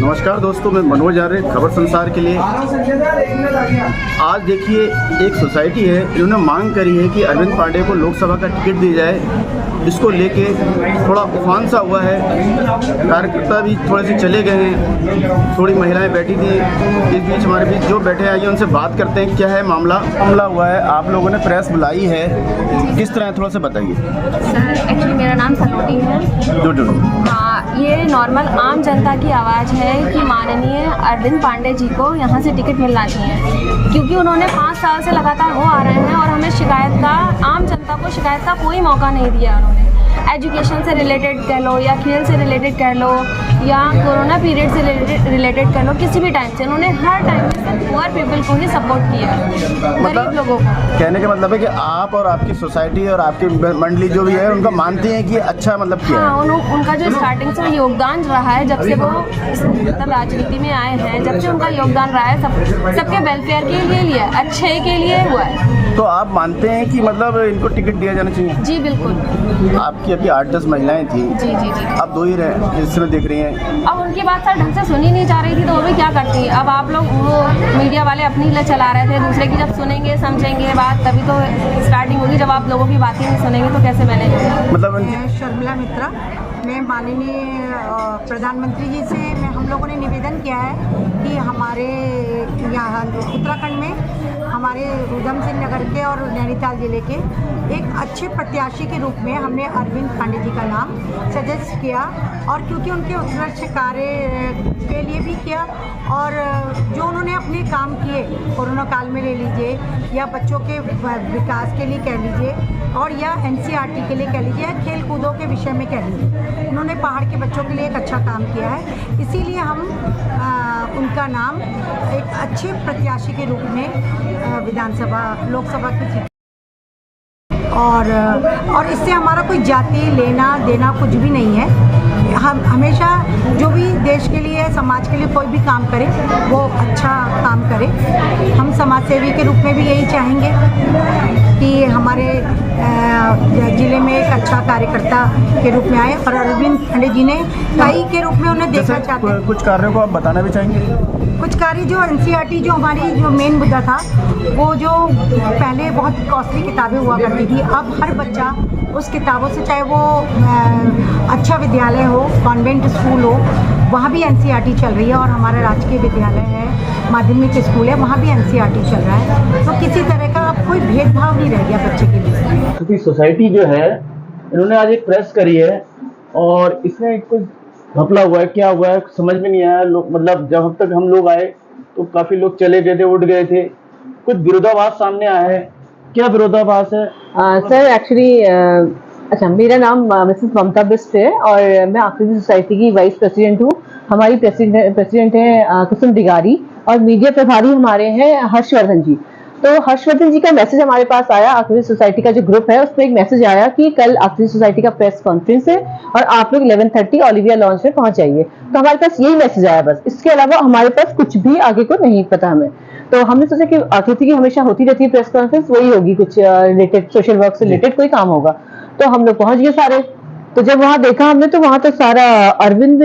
नमस्कार दोस्तों, मैं मनोज आर्य, खबर संसार के लिए। आज देखिए, एक सोसाइटी है, इन्होंने मांग करी है कि अरविंद पांडे को लोकसभा का टिकट दी जाए। इसको लेके थोड़ा उफान सा हुआ है, कार्यकर्ता भी थोड़े से चले गए हैं, थोड़ी महिलाएं बैठी थी। इस बीच हमारे बीच जो बैठे आइए उनसे बात करते हैं, क्या है मामला हुआ है। आप लोगों ने प्रेस बुलाई है, किस तरह, थोड़ा सा बताइए। सर, एक्चुअली मेरा नाम सलोनी है। हाँ, ये नॉर्मल आम जनता की आवाज़ है कि माननीय अरविंद पांडे जी को यहाँ से टिकट मिलना चाहिए, क्योंकि उन्होंने 5 साल से लगातार वो आ रहे हैं और हमें शिकायत का, आम जनता को शिकायत का कोई मौका नहीं दिया उन्होंने। एजुकेशन से रिलेटेड कह लो या खेल से रिलेटेड कह लो या कोरोना पीरियड से रिलेटेड कह लो, किसी भी टाइम से उन्होंने हर टाइम में सिर्फ पुअर पीपल को ही सपोर्ट किया, गरीब लोगों को। कहने का मतलब है कि आप और आपकी सोसाइटी और आपकी मंडली जो भी है उनका मानती हैं कि अच्छा मतलब किया है। हाँ, उनका जो स्टार्टिंग से योगदान रहा है, जब से वो मतलब राजनीति में आए हैं, जब से उनका योगदान रहा है, सबके वेलफेयर के लिए अच्छे के लिए हुआ है। तो आप मानते हैं कि मतलब इनको टिकट दिया जाना चाहिए? जी बिल्कुल। आपकी अभी 8-10 महिलाएं थी। जी जी जी। अब 2 ही रहे, इस समय देख रही हैं। अब उनकी बात सर ढंग से सुनी नहीं जा रही थी, तो वो भी क्या करती। अब आप लोग, वो मीडिया वाले अपनी लिए चला रहे थे, दूसरे की जब सुनेंगे समझेंगे बात तभी तो स्टार्टिंग होगी। जब आप लोगों की बात ही नहीं सुनेंगे तो कैसे मैनेज होगा। मतलब शर्मिला मित्रा, मैं माननीय प्रधानमंत्री जी से हम लोगों ने निवेदन किया है कि हमारे यहाँ उत्तराखंड में हमारे उधम सिंह नगर के और नैनीताल ज़िले के एक अच्छे प्रत्याशी के रूप में हमने अरविंद पांडे जी का नाम सजेस्ट किया, और क्योंकि उनके उत्कृष्ट कार्य के लिए भी किया, और जो उन्होंने अपने काम किए कोरोना काल में ले लीजिए, या बच्चों के विकास के लिए कह लीजिए, और या NCERT के लिए कह लीजिए, या खेल कूदों के विषय में कह लीजिए, उन्होंने पहाड़ के बच्चों के लिए एक अच्छा काम किया है। इसीलिए हम उनका नाम एक अच्छे प्रत्याशी के रूप में विधानसभा लोकसभा की, और इससे हमारा कोई जाति लेना देना कुछ भी नहीं है। हम हमेशा जो भी देश के लिए, समाज के लिए कोई भी काम करे वो अच्छा काम करे। हम समाज सेवी के रूप में भी यही चाहेंगे कि हमारे ज़िले में एक अच्छा कार्यकर्ता के रूप में आए, और अरविंद पांडे जी ने कई के रूप में उन्हें देखना चाहते हैं। कुछ कार्यों को आप बताना भी चाहेंगे? कुछ कार्य जो NCERT जो हमारी जो मेन मुद्दा था, वो जो पहले बहुत कॉस्टली किताबें हुआ करती थी, अब हर बच्चा उस किताबों से, चाहे वो अच्छा विद्यालय हो, कॉन्वेंट स्कूल हो, वहाँ भी NCERT चल रही है, और हमारा राजकीय विद्यालय है, माध्यमिक स्कूल है, वहाँ भी NCERT चल रहा है। तो किसी तरह का अब कोई भेदभाव नहीं रह गया बच्चे के लिए। क्योंकि सोसाइटी जो है, इन्होंने आज एक प्रेस करी है और इसमें कुछ घपला हुआ है, क्या हुआ है समझ में नहीं आया। मतलब जब तक हम लोग आए तो काफी लोग चले गए थे, उठ गए थे। कुछ विरोधाभास सामने आया है, क्या विरोधाभास है? सर एक्चुअली अच्छा, मेरा नाम मिसेस ममता बिस्ट है और मैं आकृति सोसाइटी की वाइस प्रेसिडेंट हूँ। हमारी प्रेसिडेंट है कुसुम डिगारी, और मीडिया प्रभारी हमारे हैं हर्षवर्धन जी। तो हर्षवर्धन जी का मैसेज हमारे पास आया, आकृति सोसाइटी का जो ग्रुप है उसमें एक मैसेज आया कि कल आकृति सोसाइटी का प्रेस कॉन्फ्रेंस है और आप लोग 11:30 ओलिविया लॉन्च में पहुंच जाइए। तो हमारे पास यही मैसेज आया बस, इसके अलावा हमारे पास कुछ भी आगे को नहीं पता हमें। तो हमने सोचा कि आकृति की हमेशा होती रहती है प्रेस कॉन्फ्रेंस, वही होगी, कुछ रिलेटेड सोशल वर्क से रिलेटेड कोई काम होगा। तो हम लोग पहुंच गए सारे। तो जब वहां देखा हमने, तो वहां तो सारा अरविंद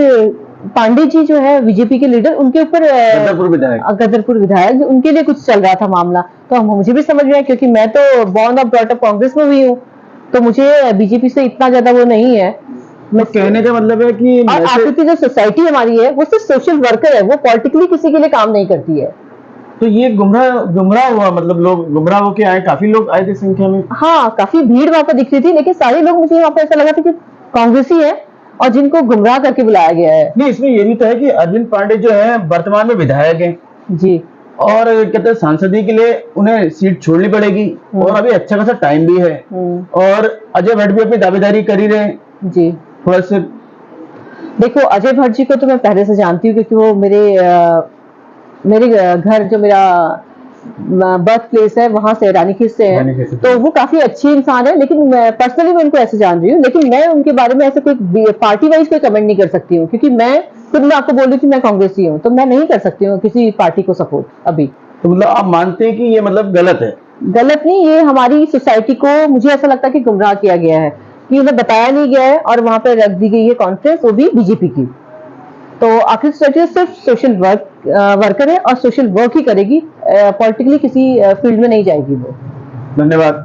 पांडे जी जो है बीजेपी के लीडर, उनके ऊपर गदरपुर विधायक, उनके लिए कुछ चल रहा था मामला। तो मुझे भी समझ में आया, क्योंकि मैं तो born of brought up Congress में हुई हूँ, तो मुझे बीजेपी से इतना ज्यादा वो नहीं है। तो कहने का मतलब है कि आकृति जो सोसाइटी हमारी है वो सिर्फ सोशल वर्कर है, वो पॉलिटिकली किसी के लिए काम नहीं करती है। तो ये गुमराह हुआ, मतलब लोग गुमराह होके आए, काफी लोग आए थे संख्या में। हाँ, काफी भीड़ वहां पर दिख रही थी, लेकिन सारे लोग, मुझे वहां पर ऐसा लगा था कि कांग्रेसी है और जिनको गुमराह करके बुलाया गया है। नहीं, इसमें ये भी तो है कि अरविंद पांडे जो है वर्तमान में विधायक हैं जी, और कहते हैं सांसदी के लिए उन्हें सीट छोड़नी पड़ेगी, और अभी अच्छा खासा टाइम भी है, और अजय भट्ट भी अपनी दावेदारी कर ही रहे हैं जी। थोड़ा सा देखो, अजय भट्ट जी को तो मैं पहले से जानती हूँ, क्योंकि वो मेरे घर, जो मेरा बर्थ प्लेस है, वहां से रानीखेत से है, तो वो काफी अच्छी इंसान है। लेकिन मैं पर्सनली मैं उनको ऐसे जान रही हूँ, लेकिन मैं उनके बारे में ऐसे कोई पार्टी वाइज कोई कमेंट नहीं कर सकती हूँ, क्योंकि मैं खुद मैं आपको बोल रही थी मैं कांग्रेसी हूँ, तो मैं नहीं कर सकती हूँ किसी पार्टी को सपोर्ट अभी। तो मतलब आप मानते हैं कि ये मतलब गलत है? गलत नहीं, ये हमारी सोसाइटी को, मुझे ऐसा लगता है कि गुमराह किया गया है, कि उन्हें बताया नहीं गया है, और वहां पर रख दी गई है कॉन्फ्रेंस, वो भी बीजेपी की। तो आखिरी सोसाइटी सिर्फ सोशल वर्कर है और सोशल वर्क ही करेगी, पॉलिटिकली किसी फील्ड में नहीं जाएगी वो। धन्यवाद।